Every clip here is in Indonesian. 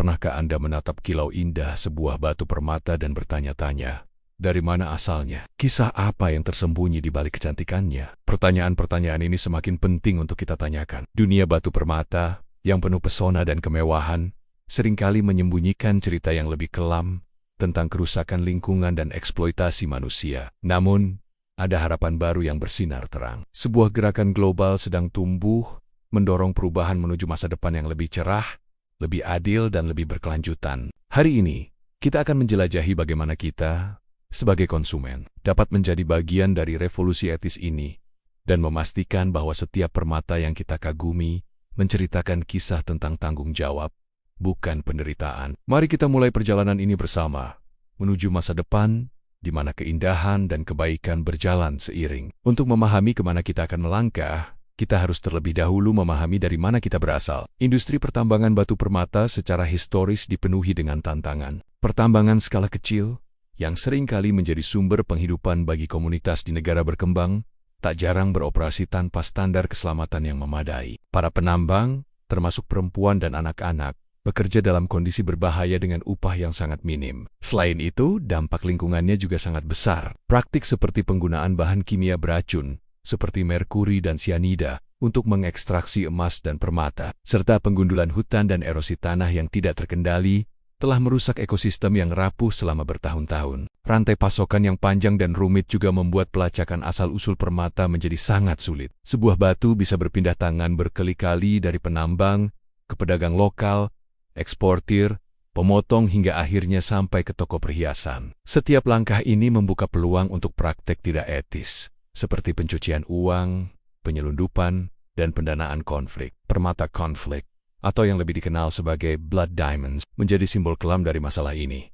Pernahkah Anda menatap kilau indah sebuah batu permata dan bertanya-tanya, dari mana asalnya? Kisah apa yang tersembunyi di balik kecantikannya? Pertanyaan-pertanyaan ini semakin penting untuk kita tanyakan. Dunia batu permata, yang penuh pesona dan kemewahan, seringkali menyembunyikan cerita yang lebih kelam tentang kerusakan lingkungan dan eksploitasi manusia. Namun, ada harapan baru yang bersinar terang. Sebuah gerakan global sedang tumbuh, mendorong perubahan menuju masa depan yang lebih cerah, lebih adil, dan lebih berkelanjutan. Hari ini, kita akan menjelajahi bagaimana kita, sebagai konsumen, dapat menjadi bagian dari revolusi etis ini, dan memastikan bahwa setiap permata yang kita kagumi menceritakan kisah tentang tanggung jawab, bukan penderitaan. Mari kita mulai perjalanan ini bersama, menuju masa depan, di mana keindahan dan kebaikan berjalan seiring. Untuk memahami kemana kita akan melangkah, kita harus terlebih dahulu memahami dari mana kita berasal. Industri pertambangan batu permata secara historis dipenuhi dengan tantangan. Pertambangan skala kecil, yang seringkali menjadi sumber penghidupan bagi komunitas di negara berkembang, tak jarang beroperasi tanpa standar keselamatan yang memadai. Para penambang, termasuk perempuan dan anak-anak, bekerja dalam kondisi berbahaya dengan upah yang sangat minim. Selain itu, dampak lingkungannya juga sangat besar. Praktik seperti penggunaan bahan kimia beracun, seperti merkuri dan sianida, untuk mengekstraksi emas dan permata, serta penggundulan hutan dan erosi tanah yang tidak terkendali, telah merusak ekosistem yang rapuh selama bertahun-tahun. Rantai pasokan yang panjang dan rumit juga membuat pelacakan asal-usul permata menjadi sangat sulit. Sebuah batu bisa berpindah tangan berkali-kali dari penambang ke pedagang lokal, eksportir, pemotong, hingga akhirnya sampai ke toko perhiasan. Setiap langkah ini membuka peluang untuk praktek tidak etis, seperti pencucian uang, penyelundupan, dan pendanaan konflik. Permata konflik, atau yang lebih dikenal sebagai blood diamonds, menjadi simbol kelam dari masalah ini,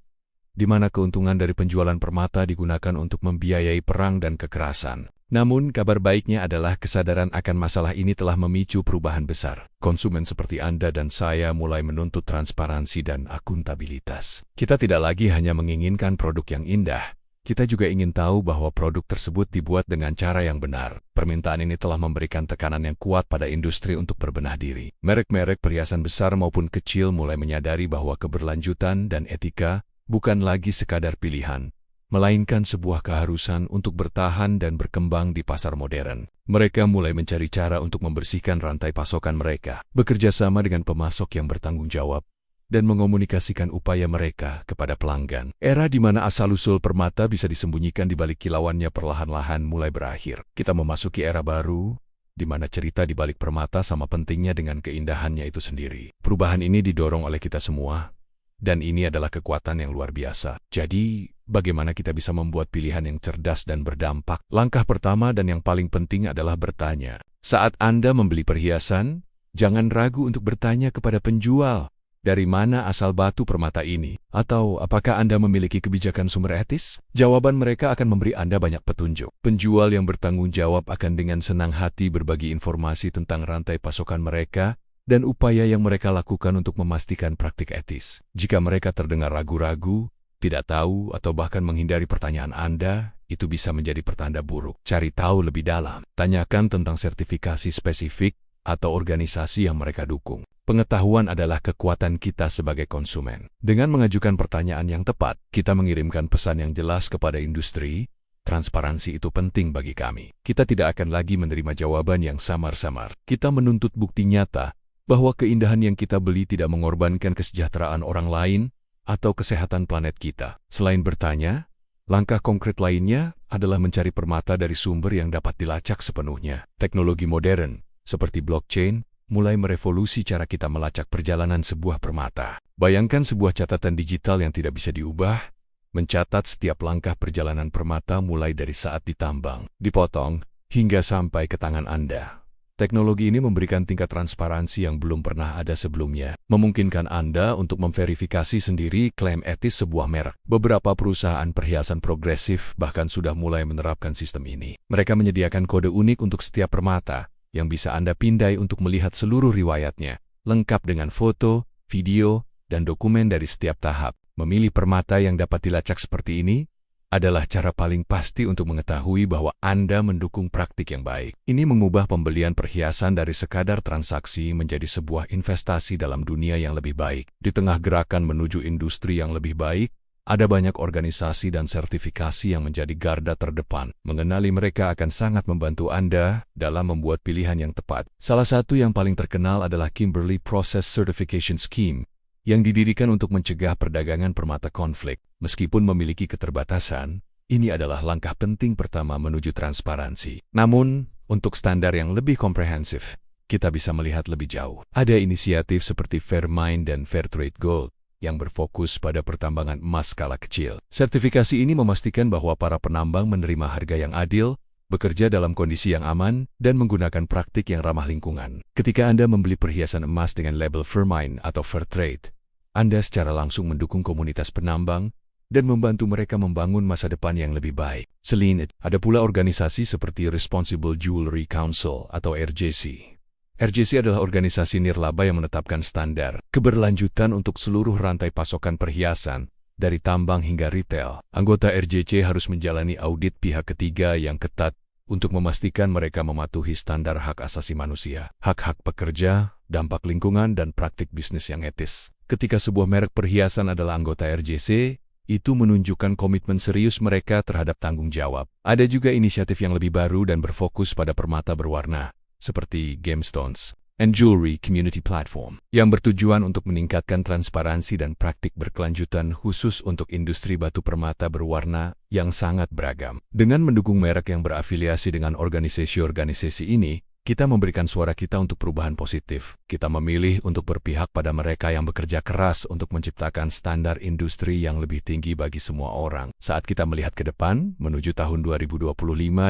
di mana keuntungan dari penjualan permata digunakan untuk membiayai perang dan kekerasan. Namun, kabar baiknya adalah kesadaran akan masalah ini telah memicu perubahan besar. Konsumen seperti Anda dan saya mulai menuntut transparansi dan akuntabilitas. Kita tidak lagi hanya menginginkan produk yang indah, kita juga ingin tahu bahwa produk tersebut dibuat dengan cara yang benar. Permintaan ini telah memberikan tekanan yang kuat pada industri untuk berbenah diri. Merek-merek perhiasan besar maupun kecil mulai menyadari bahwa keberlanjutan dan etika bukan lagi sekadar pilihan, melainkan sebuah keharusan untuk bertahan dan berkembang di pasar modern. Mereka mulai mencari cara untuk membersihkan rantai pasokan mereka, bekerja sama dengan pemasok yang bertanggung jawab, dan mengomunikasikan upaya mereka kepada pelanggan. Era di mana asal-usul permata bisa disembunyikan di balik kilauannya perlahan-lahan mulai berakhir. Kita memasuki era baru, di mana cerita di balik permata sama pentingnya dengan keindahannya itu sendiri. Perubahan ini didorong oleh kita semua, dan ini adalah kekuatan yang luar biasa. Jadi, bagaimana kita bisa membuat pilihan yang cerdas dan berdampak? Langkah pertama dan yang paling penting adalah bertanya. Saat Anda membeli perhiasan, jangan ragu untuk bertanya kepada penjual, dari mana asal batu permata ini? Atau apakah Anda memiliki kebijakan sumber etis? Jawaban mereka akan memberi Anda banyak petunjuk. Penjual yang bertanggung jawab akan dengan senang hati berbagi informasi tentang rantai pasokan mereka dan upaya yang mereka lakukan untuk memastikan praktik etis. Jika mereka terdengar ragu-ragu, tidak tahu, atau bahkan menghindari pertanyaan Anda, itu bisa menjadi pertanda buruk. Cari tahu lebih dalam. Tanyakan tentang sertifikasi spesifik atau organisasi yang mereka dukung. Pengetahuan adalah kekuatan kita sebagai konsumen. Dengan mengajukan pertanyaan yang tepat, kita mengirimkan pesan yang jelas kepada industri. Transparansi itu penting bagi kami. Kita tidak akan lagi menerima jawaban yang samar-samar. Kita menuntut bukti nyata bahwa keindahan yang kita beli tidak mengorbankan kesejahteraan orang lain atau kesehatan planet kita. Selain bertanya, langkah konkret lainnya adalah mencari permata dari sumber yang dapat dilacak sepenuhnya. Teknologi modern, seperti blockchain, mulai merevolusi cara kita melacak perjalanan sebuah permata. Bayangkan sebuah catatan digital yang tidak bisa diubah, mencatat setiap langkah perjalanan permata mulai dari saat ditambang, dipotong, hingga sampai ke tangan Anda. Teknologi ini memberikan tingkat transparansi yang belum pernah ada sebelumnya, memungkinkan Anda untuk memverifikasi sendiri klaim etis sebuah merek. Beberapa perusahaan perhiasan progresif bahkan sudah mulai menerapkan sistem ini. Mereka menyediakan kode unik untuk setiap permata, yang bisa Anda pindai untuk melihat seluruh riwayatnya, lengkap dengan foto, video, dan dokumen dari setiap tahap. Memilih permata yang dapat dilacak seperti ini adalah cara paling pasti untuk mengetahui bahwa Anda mendukung praktik yang baik. Ini mengubah pembelian perhiasan dari sekadar transaksi menjadi sebuah investasi dalam dunia yang lebih baik. Di tengah gerakan menuju industri yang lebih baik, ada banyak organisasi dan sertifikasi yang menjadi garda terdepan. Mengenali mereka akan sangat membantu Anda dalam membuat pilihan yang tepat. Salah satu yang paling terkenal adalah Kimberley Process Certification Scheme, yang didirikan untuk mencegah perdagangan permata konflik. Meskipun memiliki keterbatasan, ini adalah langkah penting pertama menuju transparansi. Namun, untuk standar yang lebih komprehensif, kita bisa melihat lebih jauh. Ada inisiatif seperti Fairmine dan Fairtrade Gold yang berfokus pada pertambangan emas skala kecil. Sertifikasi ini memastikan bahwa para penambang menerima harga yang adil, bekerja dalam kondisi yang aman, dan menggunakan praktik yang ramah lingkungan. Ketika Anda membeli perhiasan emas dengan label Fairmine atau Fairtrade, Anda secara langsung mendukung komunitas penambang dan membantu mereka membangun masa depan yang lebih baik. Selain itu, ada pula organisasi seperti Responsible Jewelry Council atau RJC. RJC adalah organisasi nirlaba yang menetapkan standar keberlanjutan untuk seluruh rantai pasokan perhiasan, dari tambang hingga retail. Anggota RJC harus menjalani audit pihak ketiga yang ketat untuk memastikan mereka mematuhi standar hak asasi manusia, hak-hak pekerja, dampak lingkungan, dan praktik bisnis yang etis. Ketika sebuah merek perhiasan adalah anggota RJC, itu menunjukkan komitmen serius mereka terhadap tanggung jawab. Ada juga inisiatif yang lebih baru dan berfokus pada permata berwarna, seperti Gemstones and Jewelry Community Platform, yang bertujuan untuk meningkatkan transparansi dan praktik berkelanjutan khusus untuk industri batu permata berwarna yang sangat beragam. Dengan mendukung merek yang berafiliasi dengan organisasi-organisasi ini, kita memberikan suara kita untuk perubahan positif. Kita memilih untuk berpihak pada mereka yang bekerja keras untuk menciptakan standar industri yang lebih tinggi bagi semua orang. Saat kita melihat ke depan, menuju tahun 2025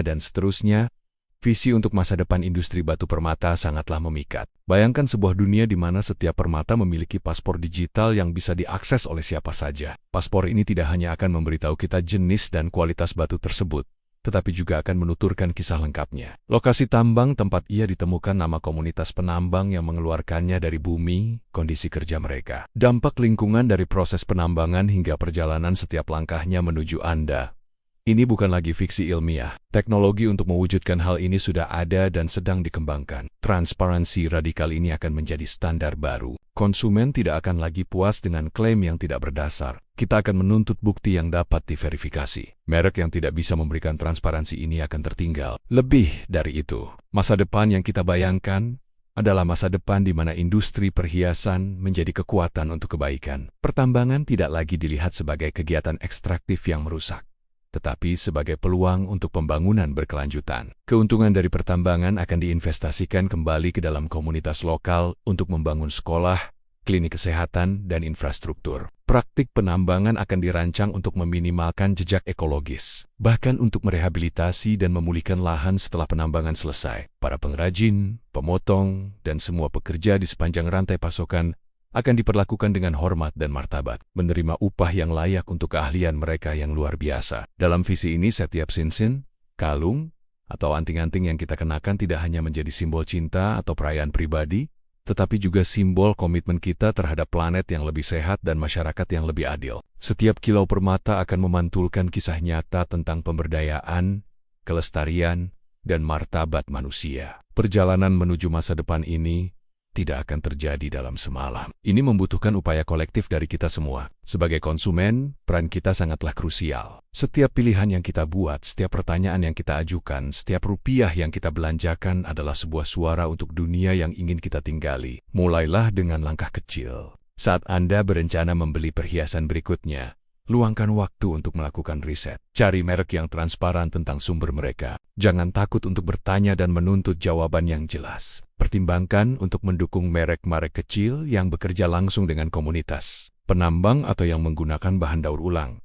dan seterusnya, visi untuk masa depan industri batu permata sangatlah memikat. Bayangkan sebuah dunia di mana setiap permata memiliki paspor digital yang bisa diakses oleh siapa saja. Paspor ini tidak hanya akan memberitahu kita jenis dan kualitas batu tersebut, tetapi juga akan menuturkan kisah lengkapnya. Lokasi tambang tempat ia ditemukan, nama komunitas penambang yang mengeluarkannya dari bumi, kondisi kerja mereka, dampak lingkungan dari proses penambangan hingga perjalanan setiap langkahnya menuju Anda. Ini bukan lagi fiksi ilmiah. Teknologi untuk mewujudkan hal ini sudah ada dan sedang dikembangkan. Transparansi radikal ini akan menjadi standar baru. Konsumen tidak akan lagi puas dengan klaim yang tidak berdasar. Kita akan menuntut bukti yang dapat diverifikasi. Merek yang tidak bisa memberikan transparansi ini akan tertinggal. Lebih dari itu, masa depan yang kita bayangkan adalah masa depan di mana industri perhiasan menjadi kekuatan untuk kebaikan. Pertambangan tidak lagi dilihat sebagai kegiatan ekstraktif yang merusak, tetapi sebagai peluang untuk pembangunan berkelanjutan. Keuntungan dari pertambangan akan diinvestasikan kembali ke dalam komunitas lokal untuk membangun sekolah, klinik kesehatan, dan infrastruktur. Praktik penambangan akan dirancang untuk meminimalkan jejak ekologis, bahkan untuk merehabilitasi dan memulihkan lahan setelah penambangan selesai. Para pengrajin, pemotong, dan semua pekerja di sepanjang rantai pasokan akan diperlakukan dengan hormat dan martabat, menerima upah yang layak untuk keahlian mereka yang luar biasa. Dalam visi ini, setiap cincin, kalung, atau anting-anting yang kita kenakan tidak hanya menjadi simbol cinta atau perayaan pribadi, tetapi juga simbol komitmen kita terhadap planet yang lebih sehat dan masyarakat yang lebih adil. Setiap kilau permata akan memantulkan kisah nyata tentang pemberdayaan, kelestarian, dan martabat manusia. Perjalanan menuju masa depan ini tidak akan terjadi dalam semalam. Ini membutuhkan upaya kolektif dari kita semua. Sebagai konsumen, peran kita sangatlah krusial. Setiap pilihan yang kita buat, setiap pertanyaan yang kita ajukan, setiap rupiah yang kita belanjakan adalah sebuah suara untuk dunia yang ingin kita tinggali. Mulailah dengan langkah kecil. Saat Anda berencana membeli perhiasan berikutnya, luangkan waktu untuk melakukan riset. Cari merek yang transparan tentang sumber mereka. Jangan takut untuk bertanya dan menuntut jawaban yang jelas. Pertimbangkan untuk mendukung merek-merek kecil yang bekerja langsung dengan komunitas penambang atau yang menggunakan bahan daur ulang.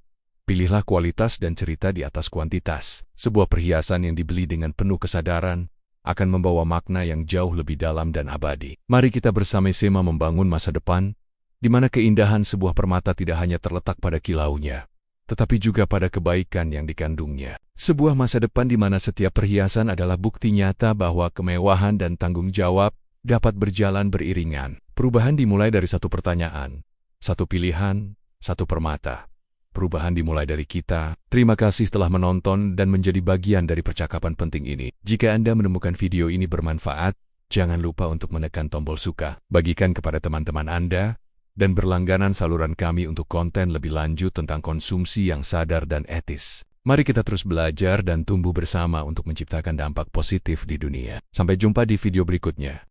Pilihlah kualitas dan cerita di atas kuantitas. Sebuah perhiasan yang dibeli dengan penuh kesadaran akan membawa makna yang jauh lebih dalam dan abadi. Mari kita bersama-sama membangun masa depan di mana keindahan sebuah permata tidak hanya terletak pada kilaunya, tetapi juga pada kebaikan yang dikandungnya. Sebuah masa depan di mana setiap perhiasan adalah bukti nyata bahwa kemewahan dan tanggung jawab dapat berjalan beriringan. Perubahan dimulai dari satu pertanyaan, satu pilihan, satu permata. Perubahan dimulai dari kita. Terima kasih telah menonton dan menjadi bagian dari percakapan penting ini. Jika Anda menemukan video ini bermanfaat, jangan lupa untuk menekan tombol suka, bagikan kepada teman-teman Anda, dan berlangganan saluran kami untuk konten lebih lanjut tentang konsumsi yang sadar dan etis. Mari kita terus belajar dan tumbuh bersama untuk menciptakan dampak positif di dunia. Sampai jumpa di video berikutnya.